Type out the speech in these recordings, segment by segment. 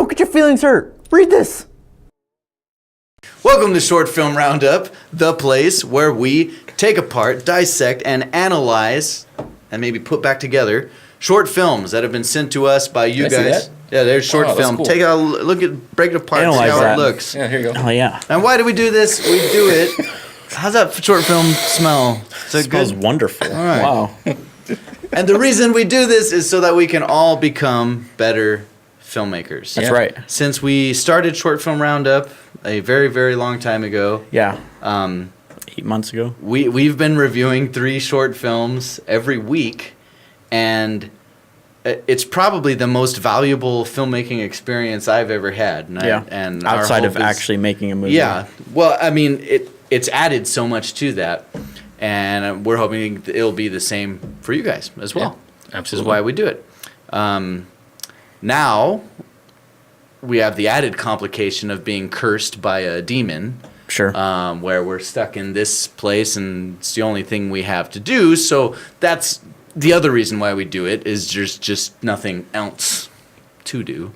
Don't get your feelings hurt. Read this. Welcome to Short Film Roundup, the place where we take apart, dissect, and analyze, and maybe put back together short films that have been sent to us by you guys. Yeah, there's short film. Cool. Take a look at, break it apart, Analyze see how that. it looks. Yeah, here you go. Oh, yeah. And why do we do this? We do it. How's that short film smell? Is it Smells good? wonderful. right. Wow. And the reason we do this is so that we can all become better filmmakers. That's right. Since we started Short Film Roundup a very, very long time ago, Yeah. 8 months ago. we've been reviewing 3 short films every week, and it's probably the most valuable filmmaking experience I've ever had. And and our outside of hope is- actually making a movie. Yeah. Well, I mean, it's added so much to that, and we're hoping it'll be the same for you guys as well. Yeah, Which is absolutely. why we do it. Now, we have the added complication of being cursed by a demon, Sure. where we're stuck in this place, and it's the only thing we have to do. So that's the other reason why we do it, is there's just nothing else to do.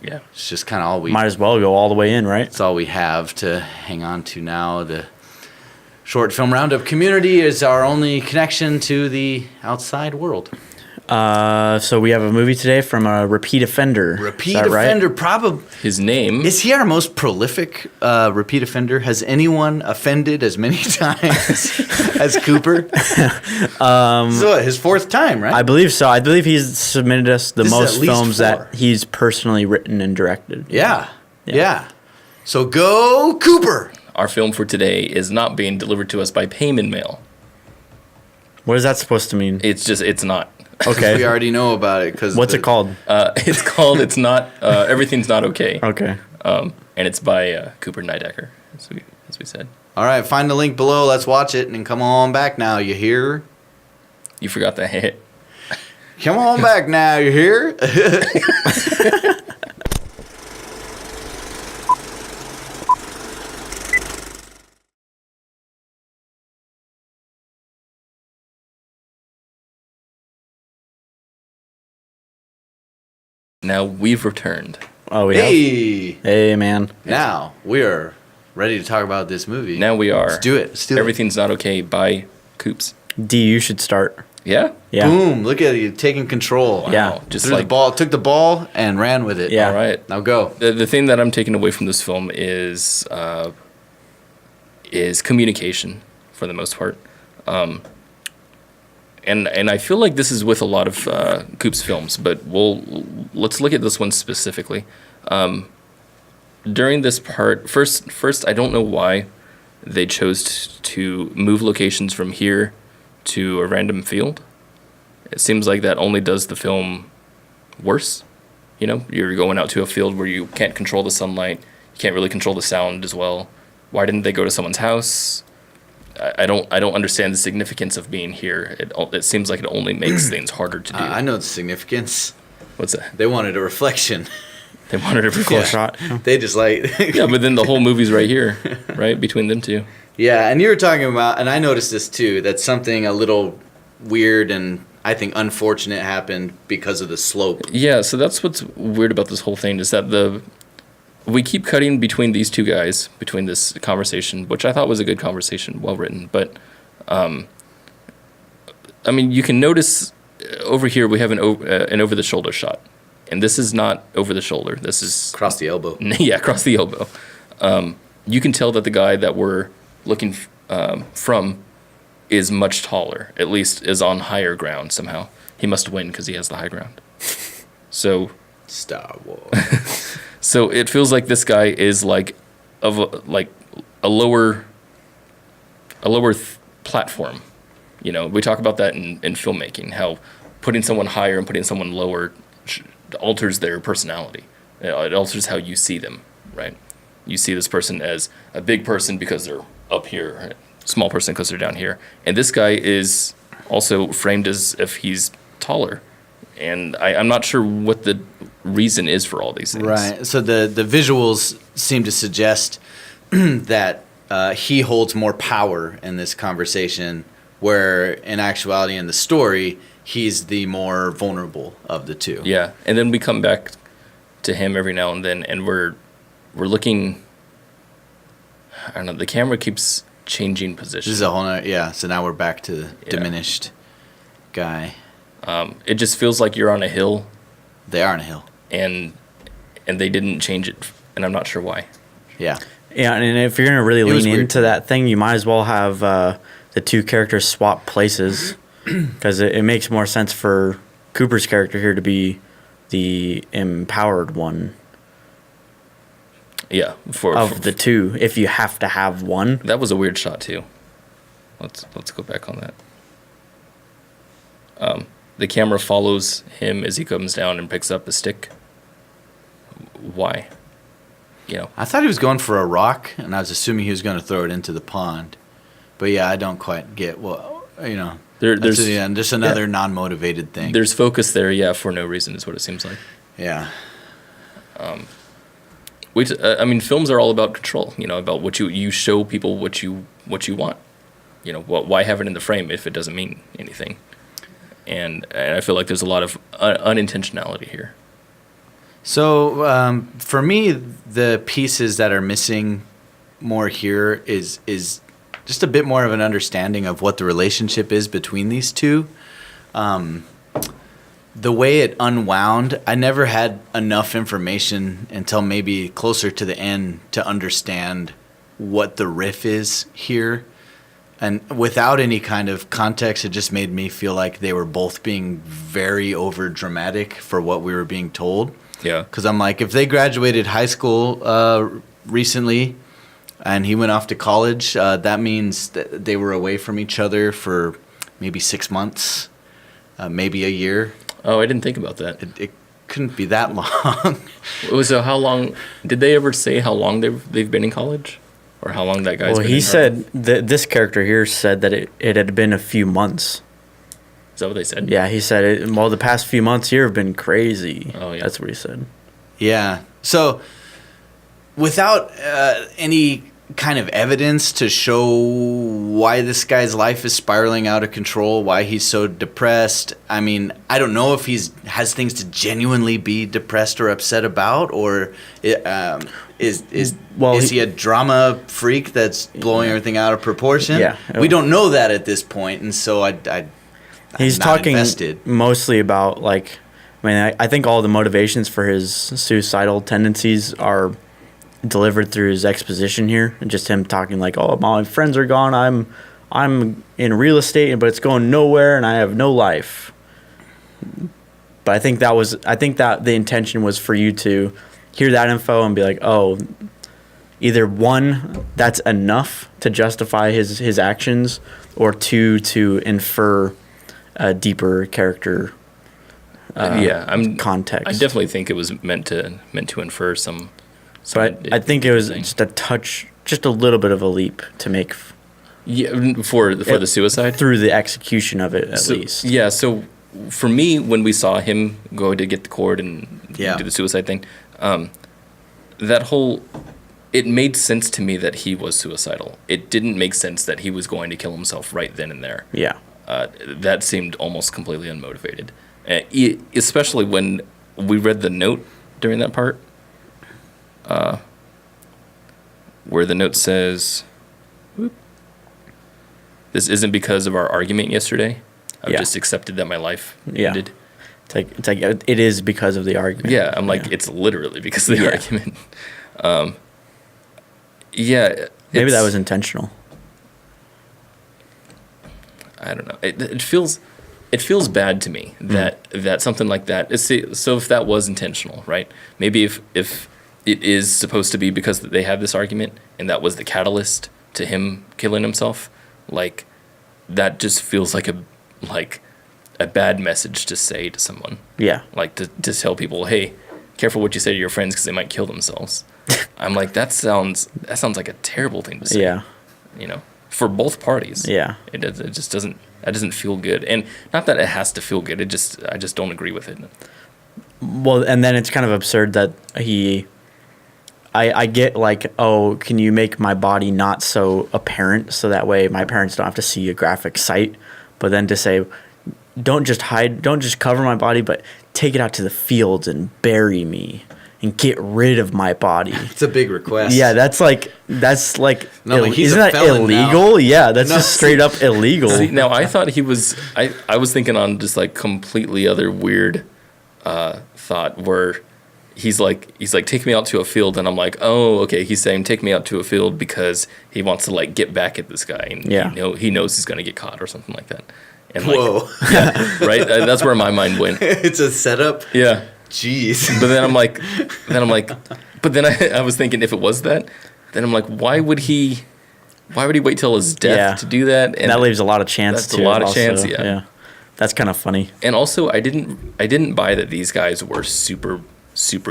Yeah. It's just kind of all we Might as well go all the way in, right? It's all we have to hang on to now. The Short Film Roundup community is our only connection to the outside world. So we have a movie today from a repeat offender. Repeat Is that right? offender, probably. His name Is he our most prolific repeat offender? Has anyone offended as many times as Cooper? So his 4th time, right? I believe so. I believe he's submitted us the This is most at least films 4. that he's personally written and directed. Yeah. So go Cooper. Our film for today is not being delivered to us by payment mail. What is that supposed to mean? It's not. Okay. We already know about it because What's it called? It's called It's Not, Everything's Not Okay. Okay. And it's by Cooper Neidecker, as we said. All right, find the link below. Let's watch it and come on back now. You hear? You forgot that hit. Come on back now. You hear? Now we've returned. Oh, we have? Hey. Hey, man. Now we are ready to talk about this movie. Now we are. Let's do it. Let's do Everything's Not Okay by Coops. D, you should start. Yeah? Yeah. Boom! Look at you taking control. Yeah. Just Threw the like ball, took the ball, and ran with it. Yeah. All right. Now go. The thing that I'm taking away from this film is communication for the most part, and I feel like this is with a lot of Coop's films, but let's look at this one specifically. During this part, first I don't know why they chose to move locations from here to a random field. It seems like that only does the film worse. You know, you're going out to a field where you can't control the sunlight, you can't really control the sound as well. Why didn't they go to someone's house? I don't understand the significance of being here. It seems like it only makes things harder to do. I know the significance. What's that? They wanted a reflection. They wanted a Close record. shot. They just like. Yeah, but then the whole movie's right here, right between them two. Yeah, and you were talking about, and I noticed this too, that something a little weird and I think unfortunate happened because of the slope. Yeah, so that's what's weird about this whole thing is that we keep cutting between these two guys, between this conversation, which I thought was a good conversation, well written. But, I mean, you can notice over here we have an over-the-shoulder shot. And this is not over the shoulder. This is... Across the elbow. Yeah, across the elbow. You can tell that the guy that we're looking from is much taller, at least is on higher ground somehow. He must win because he has the high ground. So... Star Wars. So it feels like this guy is like a lower platform. You know, we talk about that in filmmaking, how putting someone higher and putting someone lower alters their personality. It alters how you see them, right? You see this person as a big person because they're up here, a small person because they're down here. And this guy is also framed as if he's taller. And I'm not sure what the reason is for all these things. Right. So the visuals seem to suggest that he holds more power in this conversation, where in actuality in the story, he's the more vulnerable of the two. Yeah. And then we come back to him every now and then, and we're looking. I don't know. The camera keeps changing position. This is a whole nother, so now we're back to the diminished guy. It just feels like you're on a hill. They are on a hill. And they didn't change it, and I'm not sure why. Yeah. Yeah, and if you're going to really lean into that thing, you might as well have the two characters swap places, because it makes more sense for Cooper's character here to be the empowered one. Yeah, for the two, if you have to have one. That was a weird shot too. Let's go back on that. The camera follows him as he comes down and picks up a stick. Why? I thought he was going for a rock, and I was assuming he was going to throw it into the pond. But yeah, I don't quite get there's just another non-motivated thing. There's focus there, for no reason is what it seems like. Yeah. Films are all about control. About what you show people what you want. Why have it in the frame if it doesn't mean anything? And I feel like there's a lot of unintentionality here. So for me, the pieces that are missing more here is just a bit more of an understanding of what the relationship is between these two. The way it unwound, I never had enough information until maybe closer to the end to understand what the riff is here. And without any kind of context, it just made me feel like they were both being very over dramatic for what we were being told. Yeah. Because I'm like, if they graduated high school recently and he went off to college, that means that they were away from each other for maybe 6 months, maybe a year. Oh, I didn't think about that. It couldn't be that long. So how long? Did they ever say how long they've been in college? Or how long that guy's been in college? Well, he said that this character here said that it had been a few months. Is that what they said? Yeah, he said the past few months here have been crazy. Oh, yeah. That's what he said. Yeah. So without any kind of evidence to show why this guy's life is spiraling out of control, why he's so depressed, I mean, I don't know if has things to genuinely be depressed or upset about, or is he a drama freak that's blowing everything out of proportion? Yeah. We don't know that at this point, and so He's talking mostly about, I think all the motivations for his suicidal tendencies are delivered through his exposition here, and just him talking like, "Oh, my friends are gone. I'm in real estate, but it's going nowhere, and I have no life." But I think that the intention was for you to hear that info and be like, "Oh, either one, that's enough to justify his actions, or two, to infer a deeper character context." I definitely think it was meant to infer some. But I think it was just a little bit of a leap to make. Yeah, for the suicide? Through the execution of it, at least. Yeah, so for me, when we saw him go to get the cord and do the suicide thing, it made sense to me that he was suicidal. It didn't make sense that he was going to kill himself right then and there. Yeah. That seemed almost completely unmotivated. Especially when we read the note during that part. Where the note says, "This isn't because of our argument yesterday. I've just accepted that my life ended." It's like it is because of the argument. Yeah, I'm like, it's literally because of the argument. Maybe that was intentional. I don't know. It feels bad to me that something like that. So if that was intentional, right? Maybe if it is supposed to be because they have this argument and that was the catalyst to him killing himself, like, that just feels like a bad message to say to someone. Yeah. Like to tell people, hey, careful what you say to your friends because they might kill themselves. I'm like, that sounds like a terrible thing to say. Yeah. For both parties. Yeah. It just doesn't feel good. And not that it has to feel good. I just don't agree with it. Well, and then it's kind of absurd that I get like, oh, can you make my body not so apparent so that way my parents don't have to see a graphic sight? But then to say, don't just cover my body, but take it out to the fields and bury me and get rid of my body. It's a big request. Yeah, that's like No, like, he's isn't a that felon illegal? now. Yeah, that's No, just straight up illegal. See, now I thought he was. I was thinking on just like completely other weird thought where he's like take me out to a field, and I'm like, oh, okay, he's saying take me out to a field because he wants to like get back at this guy, and he knows he's gonna get caught or something like that. And like, Whoa. yeah, right. That's where my mind went. It's a setup. Yeah. Jeez. But then I'm like, but then I was thinking if it was that, then I'm like, why would he wait till his death to do that? And that leaves a lot of chance. That's a lot of chance. Yeah. That's kind of funny. And also, I didn't buy that these guys were super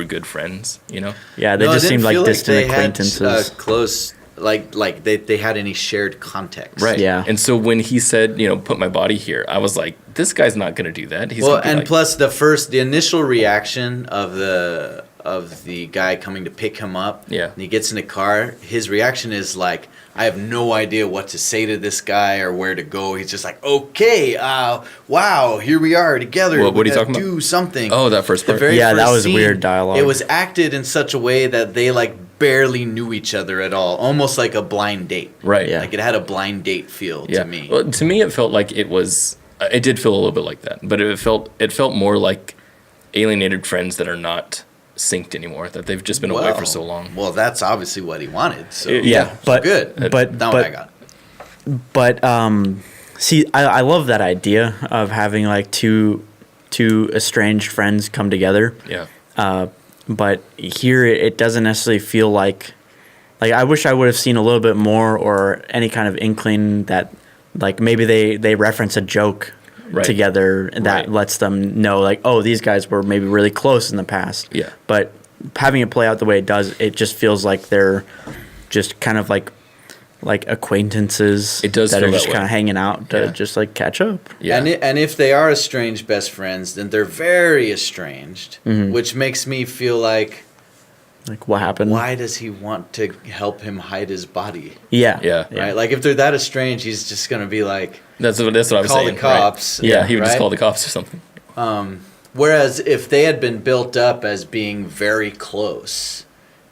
good friends. You know? Yeah, they just seemed like distant acquaintances. Had, close. Like they had any shared context. Right. Yeah. And so when he said, put my body here, I was like, this guy's not going to do that. He's plus the initial reaction of the guy coming to pick him up. Yeah. And he gets in the car. His reaction is like, I have no idea what to say to this guy or where to go. He's just like, okay, wow, here we are together. What are you talking about? Do something. Oh, that first part. That was weird dialogue. It was acted in such a way that they like barely knew each other at all, almost like a blind date. Right. Yeah. Like it had a blind date feel to me. Well, to me, it felt like it was. It did feel a little bit like that, but it felt more like alienated friends that are not synced anymore. That they've just been away for so long. Well, that's obviously what he wanted. So but good. But now what I got. But see, I love that idea of having like two estranged friends come together. Yeah. But here it doesn't necessarily feel like I wish I would have seen a little bit more or any kind of inkling that like maybe they reference a joke together that lets them know like, oh, these guys were maybe really close in the past. Yeah. But having it play out the way it does, it just feels like they're just kind of like acquaintances. It does that feel are just that way. kind of hanging out to just like catch up. Yeah. And if they are estranged best friends, then they're very estranged, which makes me feel like what happened? Why does he want to help him hide his body? Yeah. Right? Like if they're that estranged, he's just gonna be like, That's what I was saying. call the cops. Right? Yeah, he would just right? call the cops or something. Whereas if they had been built up as being very close,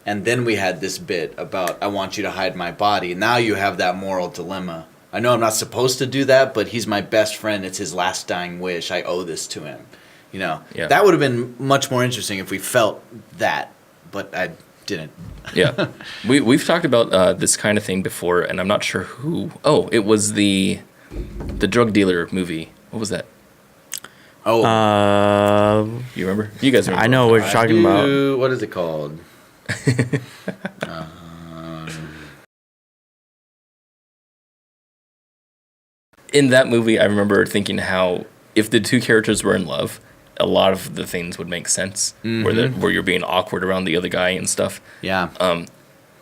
and then we had this bit about, I want you to hide my body, now you have that moral dilemma. I know I'm not supposed to do that, but he's my best friend. It's his last dying wish. I owe this to him. That would have been much more interesting if we felt that, but I didn't. Yeah. We've talked about this kind of thing before, and I'm not sure who. Oh, it was the drug dealer movie. What was that? Oh. You remember? You guys remember? I know what you're talking about. What is it called? In that movie, I remember thinking how if the two characters were in love, a lot of the things would make sense. Where you're being awkward around the other guy and stuff. Yeah. And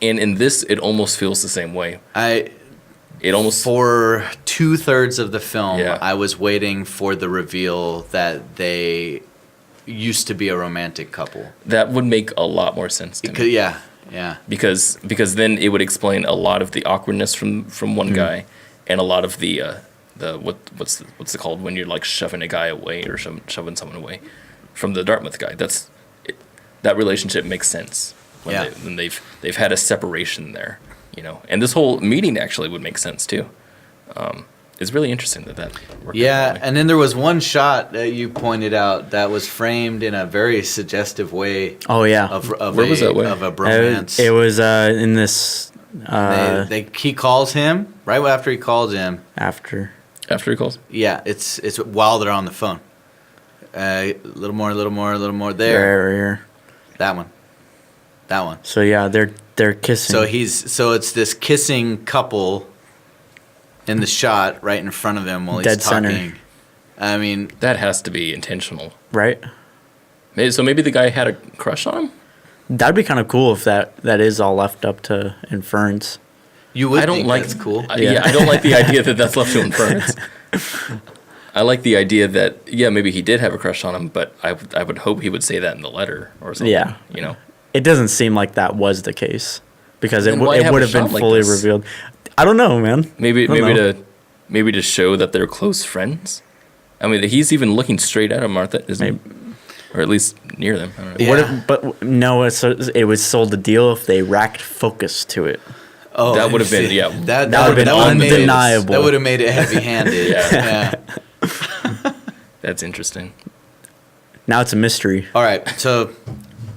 in this, it almost feels the same way. For 2/3 of the film, Yeah. I was waiting for the reveal that they used to be a romantic couple. That would make a lot more sense to me. Yeah. Because then it would explain a lot of the awkwardness from one guy, and a lot of the what's it called when you're like shoving a guy away or shoving someone away from the Dartmouth guy. That relationship makes sense when they've had a separation there, And this whole meeting actually would make sense too. It's really interesting that worked. Yeah, and then there was one shot that you pointed out that was framed in a very suggestive way. Oh yeah. Where was that way? Of a bromance. It was in this. He calls him right after he calls him. After he calls. Yeah, it's while they're on the phone. A little more there. Here. That one. So yeah, they're kissing. So it's this kissing couple in the shot right in front of him while he's Dead talking. center. I mean, That has to be intentional. right? So maybe the guy had a crush on him? That'd be kind of cool if that is all left up to inference. you would I don't think like that's cool. Yeah, I don't like the idea that that's left to inference. I like the idea that maybe he did have a crush on him, but I would hope he would say that in the letter or something. Yeah. It doesn't seem like that was the case because it Then why have would a have been shot like fully this? revealed. I don't know, man. Maybe I don't know. to show that they're close friends. I mean, he's even looking straight at him, Martha, isn't he? or at least near them. I don't know. Yeah. What if, but no, it was sold a deal if they racked focus to it. Oh, That would have been, yeah. That would have been undeniable. That would have made it heavy-handed. Yeah. Yeah. That's interesting. Now it's a mystery. All right, so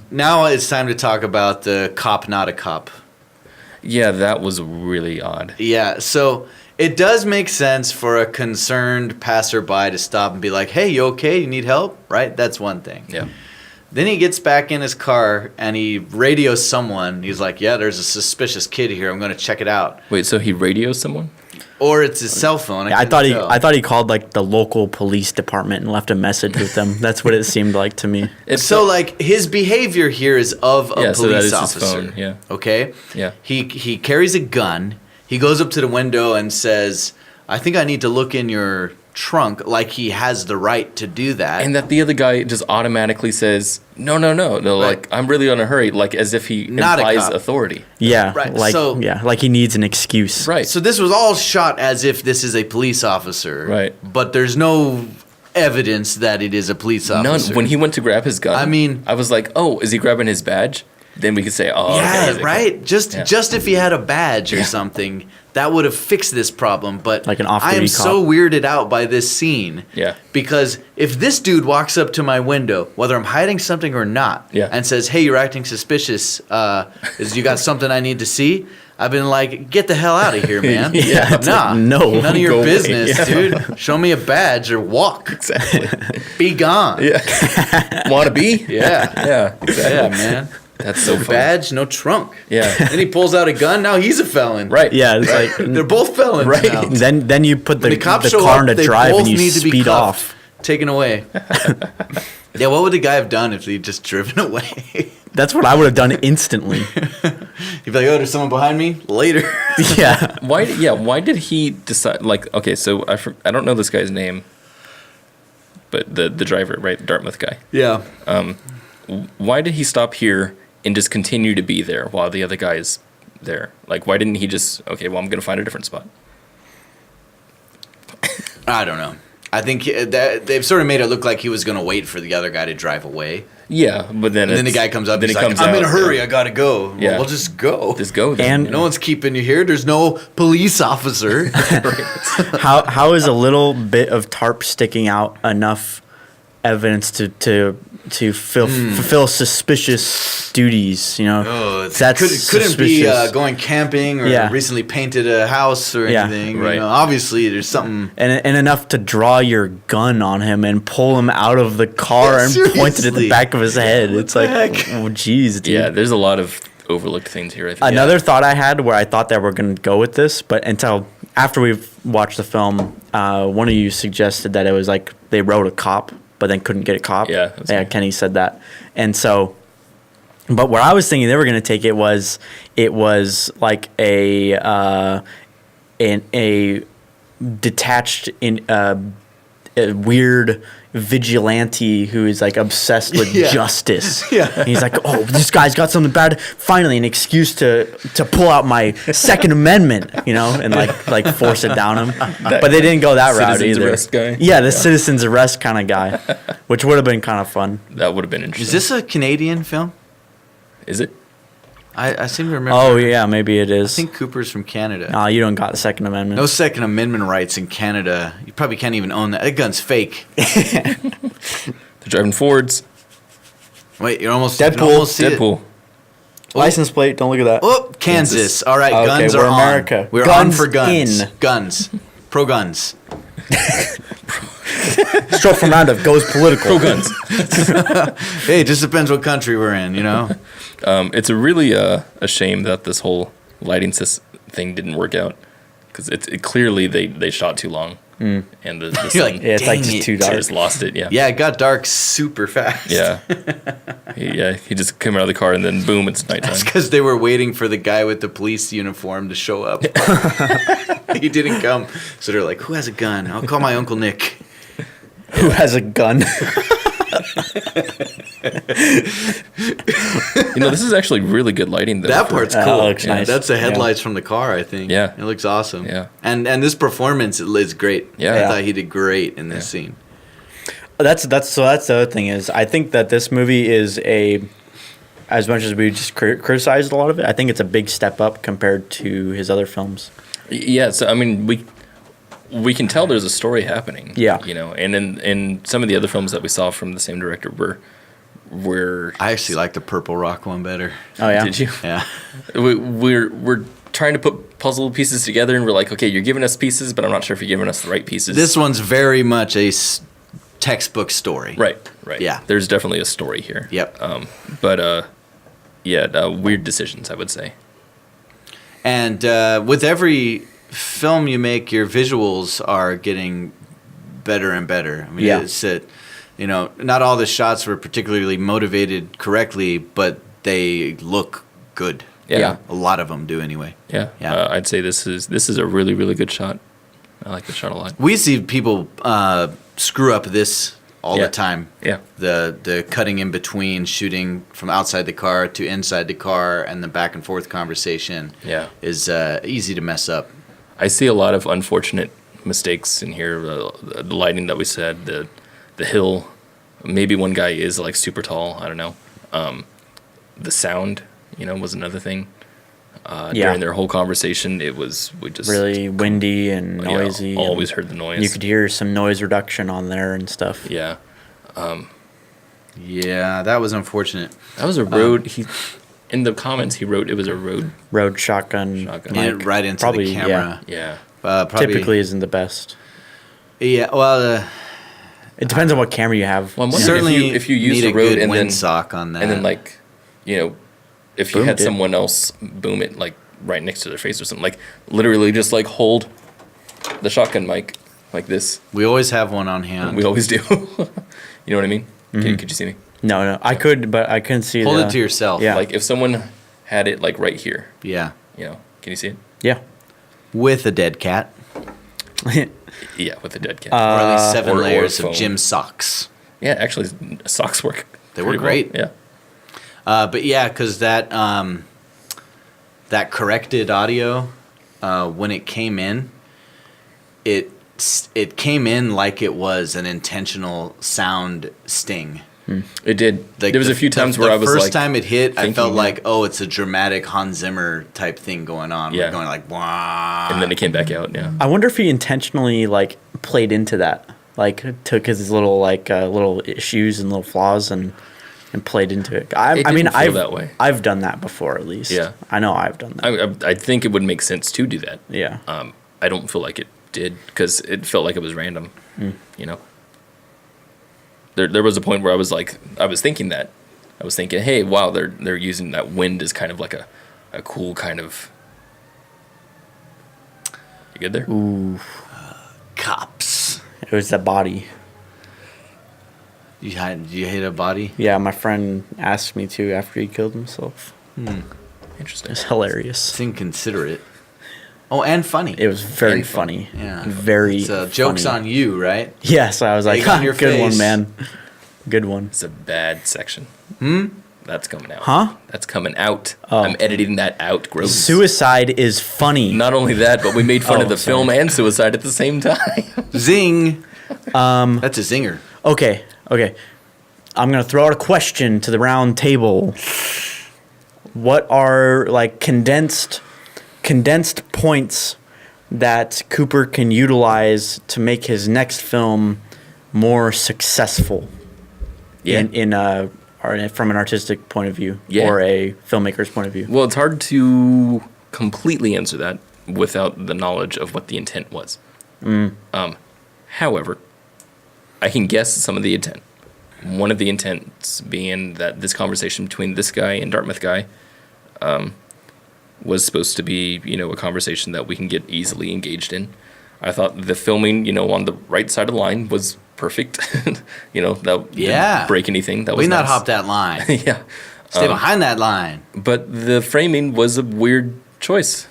now it's time to talk about the cop, not a cop. Yeah, that was really odd. Yeah, so it does make sense for a concerned passerby to stop and be like, hey, you okay? You need help? Right? That's one thing. Yeah. Then he gets back in his car and he radios someone. He's like, yeah, there's a suspicious kid here. I'm going to check it out. Wait, so he radios someone? Or it's his cell phone. I thought he called like the local police department and left a message with them. That's what it seemed like to me. So like his behavior here is of a Yeah, so that police is his officer. phone, yeah. Okay? Yeah. He carries a gun. He goes up to the window and says, I think I need to look in your trunk, like he has the right to do that. And that the other guy just automatically says, no, Right. like, I'm really in a hurry, like as if he Not a implies cop. authority. Yeah, Right, like he needs an excuse. Right. So this was all shot as if this is a police officer. Right. But there's no evidence that it is a police officer. None. When he went to grab his gun, I mean- I was like, oh, is he grabbing his badge? Then we could say, oh, Yeah, okay, right? Just if he had a badge or Yeah. something, that would have fixed this problem. But Like an I off-duty am cop. so weirded out by this scene. Yeah. Because if this dude walks up to my window, whether I'm hiding something or not, Yeah. and says, hey, you're acting suspicious, is you got something I need to see? I've been like, get the hell out of here, man. Yeah, it's Nah, like, no, none of your go away. business, Yeah. dude. Show me a badge or walk. Exactly. Be gone. Yeah. Want to be? Yeah. Yeah. Exactly. Yeah, man. That's so funny. Badge, no trunk. Yeah. Then he pulls out a gun. Now he's a felon. Right. Yeah, it's like They're both felons Right. now. then you put the When the cops show car up, into they drive both and you need to be speed cuffed, off. taken away. Yeah, what would the guy have done if he'd just driven away? That's what I would have done instantly. He'd be like, oh, there's someone behind me? Later. Yeah. Why did he decide, like, okay, so I don't know this guy's name, but the driver, right, the Dartmouth guy. Yeah. Why did he stop here and just continue to be there while the other guy's there? Like, why didn't he just, okay, well, I'm going to find a different spot? I don't know. I think that they've sort of made it look like he was going to wait for the other guy to drive away. Yeah, but then And then the guy comes up and then he's he like, comes I'm in a out, hurry. yeah. I got to go. Well, Yeah. we'll just go. Just go then. And- you No know? one's keeping you here. There's no police officer. How is a little bit of tarp sticking out enough evidence to fulfill suspicious duties? You know, Oh, that's couldn't be suspicious. going camping or Yeah. recently painted a house or Yeah. anything. Right. You know, obviously, there's something. and enough to draw your gun on him and pull him out of the car Yeah, and point it at seriously. the back of his head. It's the like, heck? oh, geez, dude. Yeah, there's a lot of overlooked things here, I think. Another thought I had where I thought that we're going to go with this, but until after we've watched the film, one of you suggested that it was like they wrote a cop, but then couldn't get a cop. Yeah, that's Yeah, right. Kenny said that. And so, but where I was thinking they were going to take it was like a detached a weird vigilante who is like obsessed with Yeah. justice. Yeah. And he's like, oh, this guy's got something bad. Finally, an excuse to pull out my Second Amendment, you know, and like force it down him. But they didn't go that route Citizens either. arrest guy? Yeah, the citizens arrest kind of guy, which would have been kind of fun. That would have been interesting. Is this a Canadian film? Is it? I seem to remember. Oh yeah, maybe it is. I think Cooper's from Canada. Nah, you don't got the Second Amendment. No Second Amendment rights in Canada. You probably can't even own that. That gun's fake. They're driving Fords. Wait, you're almost Deadpool. you can almost see it. Deadpool. License plate. Don't look at that. Oh, Kansas. All right, Okay, guns we're are on. America. We're Guns on for guns. in. Guns. Pro guns. Stroke from Roundup goes political. Pro guns. Hey, it just depends what country we're in, you know? It's a really a shame that this whole lighting thing didn't work out, because it clearly they shot too long, and the You're sun like, Yeah, it's like Dang just it. too dark. just lost it. Yeah. Yeah, it got dark super fast. Yeah. He just came out of the car and then boom, it's nighttime. That's because they were waiting for the guy with the police uniform to show up. He didn't come. So they're like, who has a gun? I'll call my Uncle Nick. Who has a gun? This is actually really good lighting though. That part's That cool. looks nice. That's the Yeah. headlights from the car, I think. Yeah. It looks awesome. Yeah. And this performance is great. Yeah. I Yeah. thought he did great in this scene. That's the other thing is I think that this movie is as much as we just criticized a lot of it, I think it's a big step up compared to his other films. Yeah, so I mean we can tell there's a story happening. Yeah, and in some of the other films that we saw from the same director were I actually like the Purple Rock one better. Oh yeah, did you? Yeah, we're trying to put puzzle pieces together, and we're like, okay, you're giving us pieces, but I'm not sure if you're giving us the right pieces. This one's very much a textbook story. Right. Yeah. There's definitely a story here. Yep. Weird decisions, I would say. And with every film you make, your visuals are getting better and better. I mean, it's not all the shots were particularly motivated correctly, but they look good. Yeah. A lot of them do anyway. Yeah. I'd say this is a really, really good shot. I like the shot a lot. We see people screw up this all the time. Yeah. The cutting in between, shooting from outside the car to inside the car, and the back and forth conversation is easy to mess up. I see a lot of unfortunate mistakes in here. The lighting that we said, the hill. Maybe one guy is like super tall. I don't know. The sound, was another thing. During their whole conversation, we just really windy and noisy. Always heard the noise. You could hear some noise reduction on there and stuff. Yeah. Yeah, that was unfortunate. That was a road. In the comments, he wrote it was a road shotgun. Mic. Right into the camera. Yeah. Typically isn't the best. Yeah, well, it depends on what camera you have. Well, certainly if you use need the a road good and then windsock on that, and then if you had Boomed it. someone else boom it like right next to their face or something, like literally just like hold the shotgun mic like this. We always have one on hand. We always do. You know what I mean? Mm-hmm. Could you see me? No, I could, but I couldn't see. Hold it to yourself. Yeah. Like if someone had it like right here. Yeah. Can you see it? Yeah. With a dead cat. Yeah, with a dead cat. Or at least 7 or layers foam. of gym socks. Yeah, actually, socks work. They work pretty well. great. Yeah. But yeah, because that corrected audio, when it came in, it came in like it was an intentional sound sting. It did. Like there was a few times where I was the like, first time it hit, I felt thinking, like, oh, it's a dramatic Hans Zimmer type thing going on. Yeah. We're going like, wah. and then it came back out. Yeah. I wonder if he intentionally played into that, took his little little issues and little flaws and played into it. I've done that before at least. Yeah. I know I've done that. I think it would make sense to do that. Yeah. I don't feel like it did because it felt like it was random. There was a point where I was thinking, hey, wow, they're using that wind as kind of like a cool kind of. You good there? Ooh. Cops. It was the body. You hit a body? Yeah, my friend asked me to after he killed himself. Interesting. It's hilarious. It's inconsiderate. Oh, and funny. It was very funny. Yeah. Very joke's funny. on you, right? Yes, I was like, Egg on your good face. one, man. Good one. It's a bad section. That's coming out. Huh? That's coming out. Oh. I'm editing that out. Gross. Suicide is funny. Not only that, but we made fun Oh, of the sorry. film and suicide at the same time. Zing. That's a zinger. Okay. I'm going to throw out a question to the round table. What are condensed points that Cooper can utilize to make his next film more successful? Yeah. Or from an artistic point of view, Yeah. or a filmmaker's point of view. Well, it's hard to completely answer that without the knowledge of what the intent was. However, I can guess some of the intent. One of the intents being that this conversation between this guy and Dartmouth guy was supposed to be, a conversation that we can get easily engaged in. I thought the filming, on the right side of the line was perfect. That didn't break anything. That was not nice. hop that line. Yeah. Stay behind that line. But the framing was a weird choice.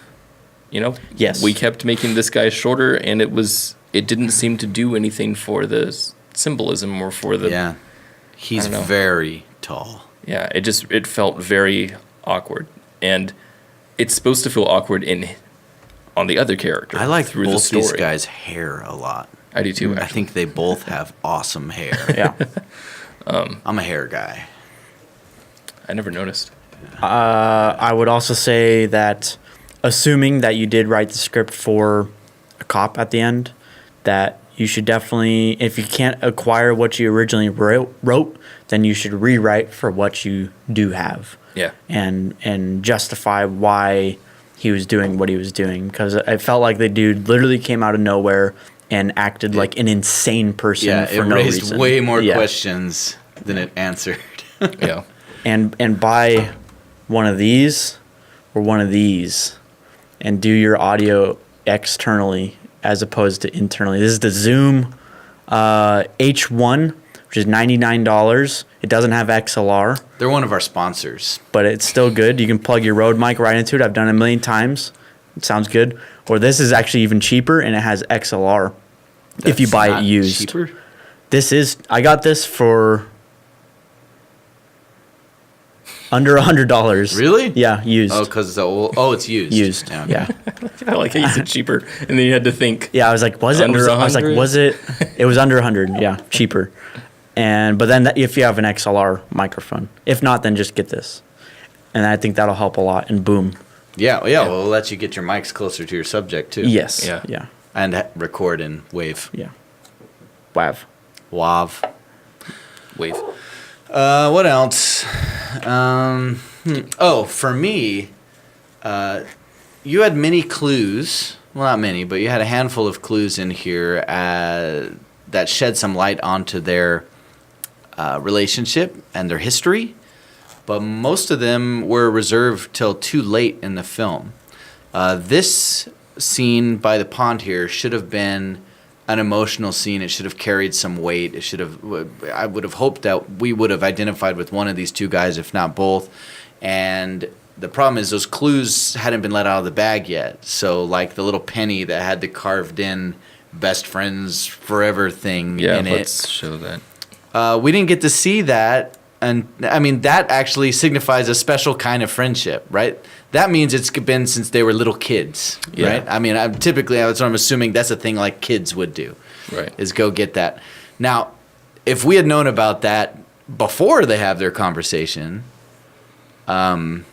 Yes. We kept making this guy shorter, and it didn't seem to do anything for the symbolism or for the. Yeah. He's very tall. Yeah, it felt very awkward, and it's supposed to feel awkward on the other character. I like through both the story. these guys' hair a lot. I do too. I think they both have awesome hair. Yeah. I'm a hair guy. I never noticed. I would also say that, assuming that you did write the script for a cop at the end, that you should definitely, if you can't acquire what you originally wrote, then you should rewrite for what you do have. Yeah. And justify why he was doing what he was doing, because I felt like the dude literally came out of nowhere and acted like an insane person for no reason. It raised way more questions than it answered. Yeah. And buy one of these or one of these and do your audio externally as opposed to internally. This is the Zoom H1, which is $99. It doesn't have XLR. They're one of our sponsors. But it's still good. You can plug your Rode mic right into it. I've done it a million times. It sounds good. Or this is actually even cheaper, and it has XLR if you buy it used. Cheaper? I got this for under $100. Really? Yeah, used. Oh, because it's used. Used. Yeah. Yeah. I like how you said cheaper, and then you had to think. Yeah, I was like, was it? Under I was like, 100? was it? It was under 100. Yeah, cheaper. But then if you have an XLR microphone, if not, then just get this, and I think that'll help a lot. And boom. Yeah. Well, it'll let you get your mics closer to your subject too. Yes. Yeah. Yeah. And record in WAV. Yeah. WAV. WAV. Wave. What else? For me, you had many clues. Well, not many, but you had a handful of clues in here that shed some light onto their relationship and their history. But most of them were reserved till too late in the film. This scene by the pond here should have been an emotional scene. It should have carried some weight. I would have hoped that we would have identified with one of these two guys, if not both. And the problem is those clues hadn't been let out of the bag yet. So like the little penny that had the carved in best friends forever thing in it. Let's show that. We didn't get to see that. And I mean, that actually signifies a special kind of friendship, right? That means it's been since they were little kids, right? I mean, that's what I'm assuming that's a thing like kids would do, right? Is go get that. Now, if we had known about that before they have their conversation, I'm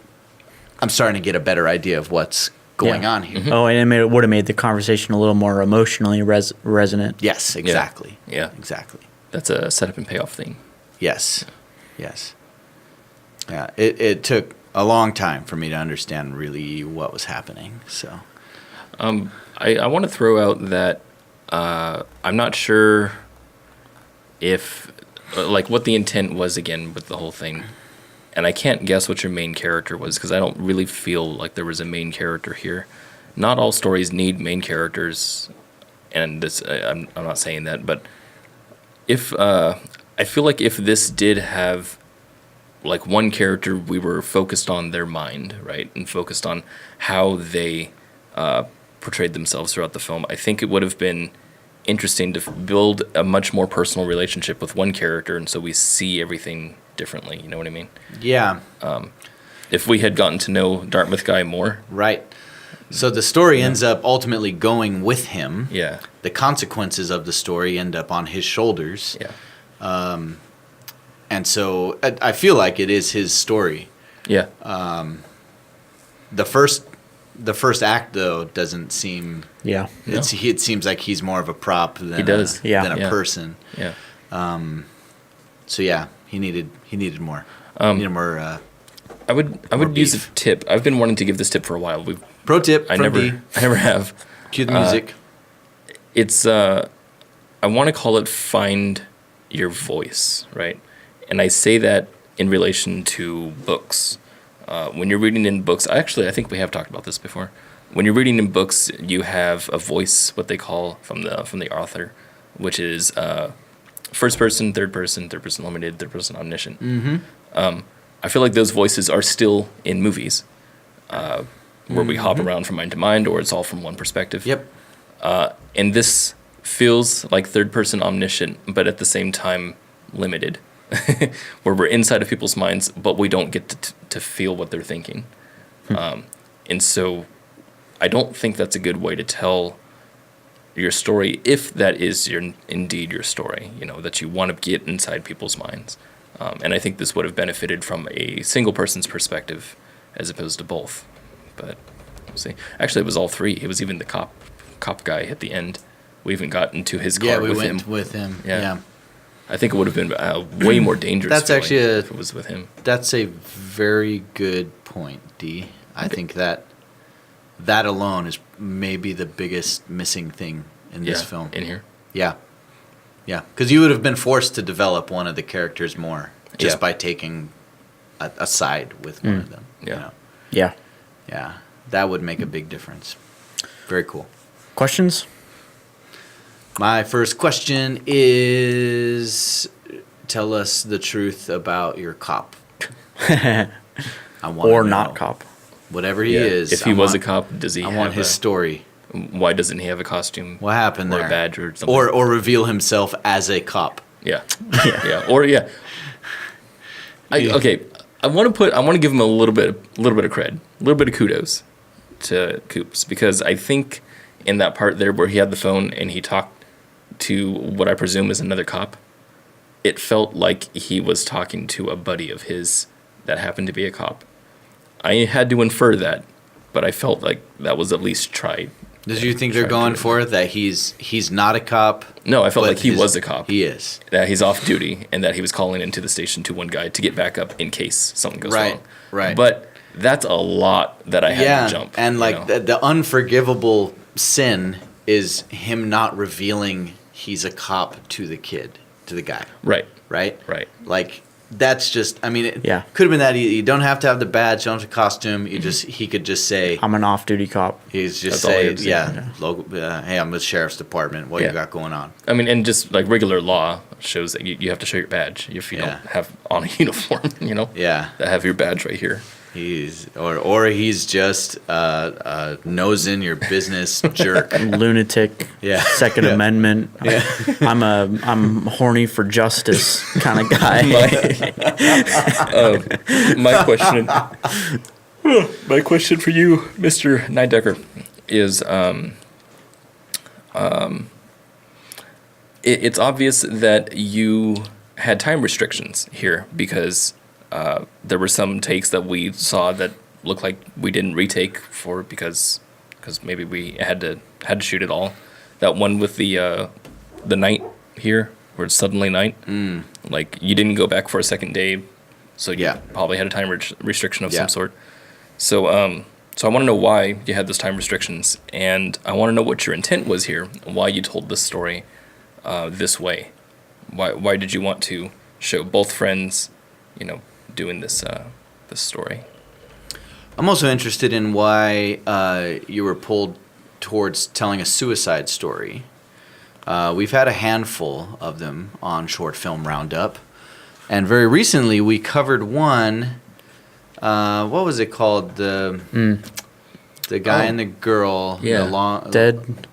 starting to get a better idea of what's going on here. Mm-hmm. Oh, and it would have made the conversation a little more emotionally resonant. Yes, exactly. Yeah. Exactly. That's a setup and payoff thing. Yes. Yeah, it took a long time for me to understand really what was happening. So, I want to throw out that I'm not sure if what the intent was again with the whole thing, and I can't guess what your main character was because I don't really feel like there was a main character here. Not all stories need main characters, and this I'm not saying that, but if I feel like if this did have like one character, we were focused on their mind, right, and focused on how they portrayed themselves throughout the film, I think it would have been interesting to build a much more personal relationship with one character, and so we see everything differently. You know what I mean? Yeah. If we had gotten to know Dartmouth Guy more. Right. So the story ends up ultimately going with him. Yeah. The consequences of the story end up on his shoulders. Yeah. And so I feel like it is his story. Yeah. The first act though doesn't seem. Yeah. It seems like he's more of a prop than than a person. Yeah. So yeah, he needed more. He needed more. I would use a tip. I've been wanting to give this tip for a while. Pro tip. I never have. Cue the music. It's I want to call it find your voice, right? And I say that in relation to books. When you're reading in books, I think we have talked about this before. When you're reading in books, you have a voice, what they call from the author, which is first person, third person limited, third person omniscient. Mm-hmm. I feel like those voices are still in movies, where we hop around from mind to mind, or it's all from one perspective. Yep. And this feels like third person omniscient, but at the same time limited, where we're inside of people's minds, but we don't get to feel what they're thinking. And so I don't think that's a good way to tell your story, if that is indeed your story, that you want to get inside people's minds. And I think this would have benefited from a single person's perspective as opposed to both. But we'll see. Actually, it was all three. It was even the cop guy at the end. We even got into his car with him. Yeah, we went with him. Yeah. I think it would have been way more dangerous. That's actually if it was with him. That's a very good point, D. I think that alone is maybe the biggest missing thing in this film. In here. Yeah. Yeah, because you would have been forced to develop one of the characters more just by taking a side with one of them. Yeah. Yeah. Yeah, that would make a big difference. Very cool. Questions? My first question is, tell us the truth about your cop. I want or not cop. Whatever he is. If he was a cop, does he I have want his story. Why doesn't he have a costume? What happened or there? A badge or something? Or reveal himself as a cop. Yeah. Okay. I want to give him a little bit of cred, a little bit of kudos to Coops, because I think in that part there where he had the phone and he talked to what I presume is another cop, it felt like he was talking to a buddy of his that happened to be a cop. I had to infer that, but I felt like that was at least tried. Did you think they're going for it, that he's not a cop? No, I felt like he was a cop. He is. That he's off duty and that he was calling into the station to one guy to get back up in case something goes wrong. Right. But that's a lot that I had to jump. And the unforgivable sin is him not revealing he's a cop to the guy. Right. Right? Right. Like, that's just, I mean, it Yeah. could have been that you don't have to have the badge, you don't have the costume. He could just say, I'm an off-duty cop. he's just That's all he say, would say, hey, I'm with the sheriff's department. What you got going on? I mean, and just like regular law shows that you have to show your badge if you don't have on a uniform, Yeah. that have your badge right here. He's just nose in your business jerk. Lunatic. Yeah. Second Amendment. Yeah. I'm horny for justice kind of guy. My question for you, Mr. Neidecker, is it's obvious that you had time restrictions here because there were some takes that we saw that looked like we didn't retake because maybe we had to shoot it all. That one with the night here, where it's suddenly night. Like you didn't go back for a second day, so you probably had a time restriction of some sort. So I want to know why you had those time restrictions, and I want to know what your intent was here, why you told this story this way. Why did you want to show both friends, doing this story? I'm also interested in why you were pulled towards telling a suicide story. We've had a handful of them on Short Film Roundup, and very recently we covered one. What was it called? The guy and the girl. Yeah. The long, Dead.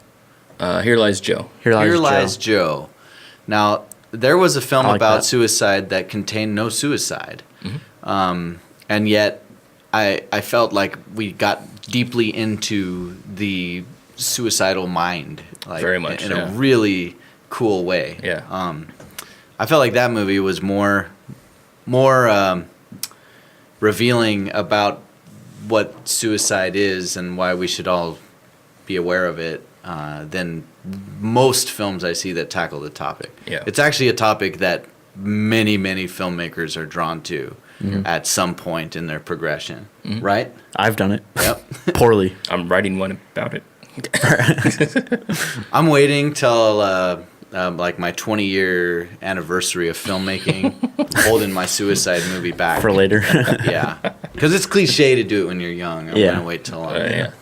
Here Lies Joe. Here Lies Joe. Now, there was a film about that. suicide that contained no suicide. Mm-hmm. And yet, I felt like we got deeply into the suicidal mind. Like, Very much, in a really cool way. Yeah. I felt like that movie was more revealing about what suicide is and why we should all be aware of it than most films I see that tackle the topic. Yeah. It's actually a topic that many, many filmmakers are drawn to at some point in their progression, right? I've done it. Yep. Poorly. I'm writing one about it. I'm waiting till like my 20-year anniversary of filmmaking, holding my suicide movie back. For later. Yeah. Because it's cliche to do it when you're young. I'm going to wait till I'm Yeah,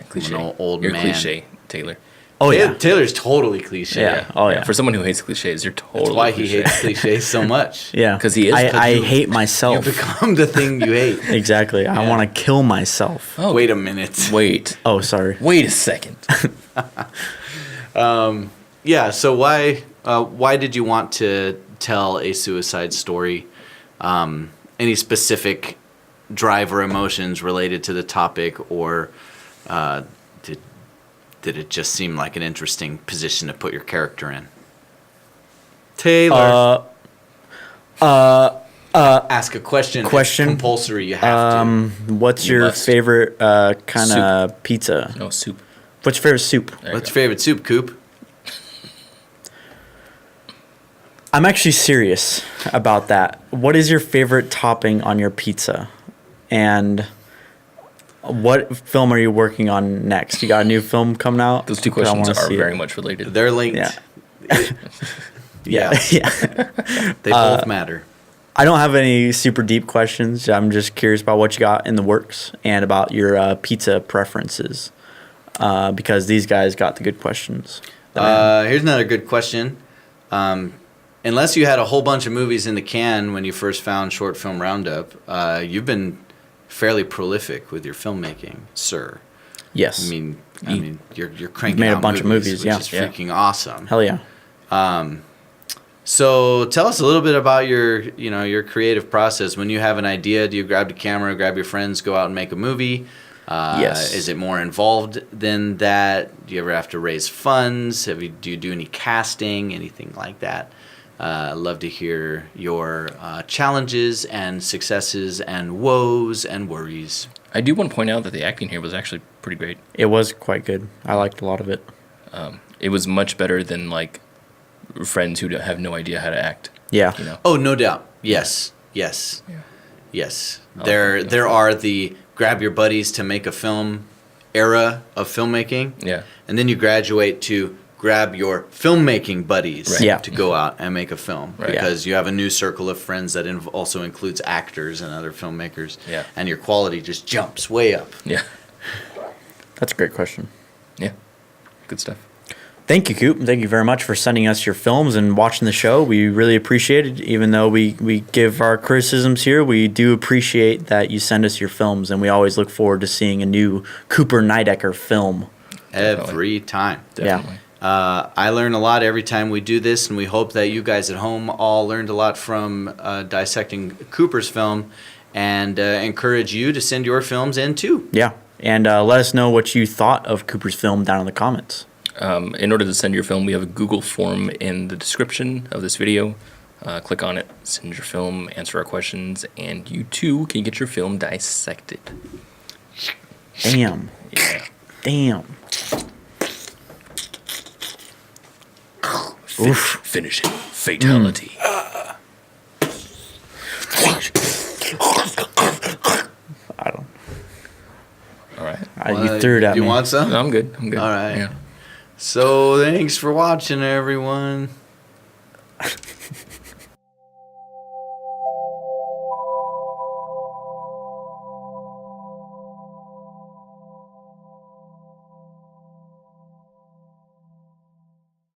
cliche. an old You're man. cliche, Taylor. Oh, yeah. Taylor's totally cliche. Yeah. Oh, yeah. For someone who hates cliches, you're totally That's why cliche. he hates cliches so much. Yeah. Because he is. I hate You myself. become the thing you hate. Exactly. I want to kill myself. Oh, Wait a minute. Wait. Oh, sorry. Wait a second. Yeah, so why did you want to tell a suicide story? Any specific drive or emotions related to the topic, or did it just seem like an interesting position to put your character in? Taylor. Ask a question. It's compulsory. You have to. What's your favorite kind of pizza? No, soup. What's your favorite soup? What's your favorite soup, Coop? I'm actually serious about that. What is your favorite topping on your pizza? And what film are you working on next? You got a new film coming out? Those two questions are very much related. They're linked. Yeah. They both matter. I don't have any super deep questions. I'm just curious about what you got in the works and about your pizza preferences, because these guys got the good questions. Here's another good question. Unless you had a whole bunch of movies in the can when you first found Short Film Roundup, you've been fairly prolific with your filmmaking, sir. Yes. I mean, you're cranking made out a bunch of movies, which is freaking awesome. Hell yeah. So tell us a little bit about your creative process. When you have an idea, do you grab the camera, grab your friends, go out and make a movie? Yes. Is it more involved than that? Do you ever have to raise funds? Do you do any casting, anything like that? I'd love to hear your challenges and successes and woes and worries. I do want to point out that the acting here was actually pretty great. It was quite good. I liked a lot of it. It was much better than like friends who have no idea how to act. Yeah. You know? Oh, no doubt. Yes. Yes. Yeah. Yes. There are the grab your buddies to make a film era of filmmaking. Yeah. And then you graduate to grab your filmmaking buddies to go out and make a film. Right. Because you have a new circle of friends that also includes actors and other filmmakers. Yeah. And your quality just jumps way up. Yeah. That's a great question. Yeah. Good stuff. Thank you, Coop. Thank you very much for sending us your films and watching the show. We really appreciate it. Even though we give our criticisms here, we do appreciate that you send us your films, and we always look forward to seeing a new Cooper Neidecker film. Every time. Definitely. Yeah. I learn a lot every time we do this, and we hope that you guys at home all learned a lot from dissecting Cooper's film, and encourage you to send your films in too. Yeah, and let us know what you thought of Cooper's film down in the comments. In order to send your film, we have a Google form in the description of this video. Click on it, send your film, answer our questions, and you too can get your film dissected. Damn. Yeah. Damn. Finish it. Fatality. I don't. All right. You threw it at me. You want some? No, I'm good. I'm good. All right. Yeah. So thanks for watching, everyone.